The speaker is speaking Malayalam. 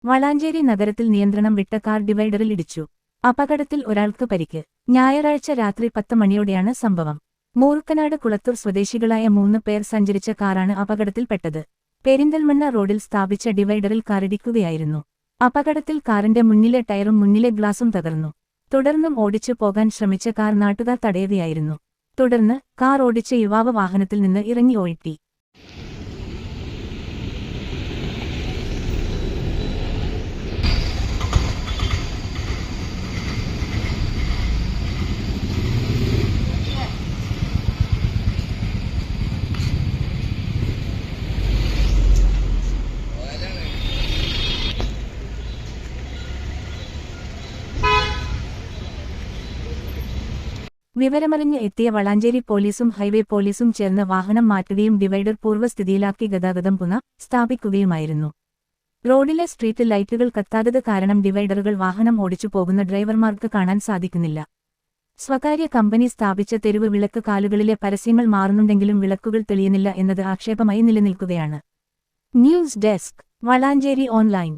വളാഞ്ചേരി നഗരത്തിൽ നിയന്ത്രണം വിട്ട കാർ ഡിവൈഡറിൽ ഇടിച്ചു. അപകടത്തിൽ ഒരാൾക്ക് പരിക്ക്. ഞായറാഴ്ച രാത്രി 10 മണിയോടെയാണ് സംഭവം. മൂർക്കനാട് കുളത്തൂർ സ്വദേശികളായ 3 പേർ സഞ്ചരിച്ച കാറാണ് അപകടത്തിൽപ്പെട്ടത്. പെരിന്തൽമണ്ണ റോഡിൽ സ്ഥാപിച്ച ഡിവൈഡറിൽ കാറിടിക്കുകയായിരുന്നു. അപകടത്തിൽ കാറിന്റെ മുന്നിലെ ടയറും മുന്നിലെ ഗ്ലാസും തകർന്നു. തുടർന്നും ഓടിച്ചു പോകാൻ ശ്രമിച്ച കാർ നാട്ടുകാർ തടയുകയായിരുന്നു. തുടർന്ന് കാർ ഓടിച്ച യുവാവ് വാഹനത്തിൽ നിന്ന് ഇറങ്ങി ഓടി. വിവരമറിഞ്ഞ് എത്തിയ വളാഞ്ചേരി പോലീസും ഹൈവേ പോലീസും ചേർന്ന് വാഹനം മാറ്റുകയും ഡിവൈഡർ പൂർവ്വസ്ഥിതിയിലാക്കി ഗതാഗതം പുനഃസ്ഥാപിക്കുകയുമായിരുന്നു. റോഡിലെ സ്ട്രീറ്റ് ലൈറ്റുകൾ കത്താത്തത് കാരണം ഡിവൈഡറുകൾ വാഹനം ഓടിച്ചു പോകുന്ന ഡ്രൈവർമാർക്ക് കാണാൻ സാധിക്കുന്നില്ല. സ്വകാര്യ കമ്പനി സ്ഥാപിച്ച തെരുവ് വിളക്ക് കാലുകളിലെ പരസ്യങ്ങൾ മാറുന്നുണ്ടെങ്കിലും വിളക്കുകൾ തെളിയുന്നില്ല എന്നത് ആക്ഷേപമായി നിലനിൽക്കുകയാണ്. News desk, Valanchery online.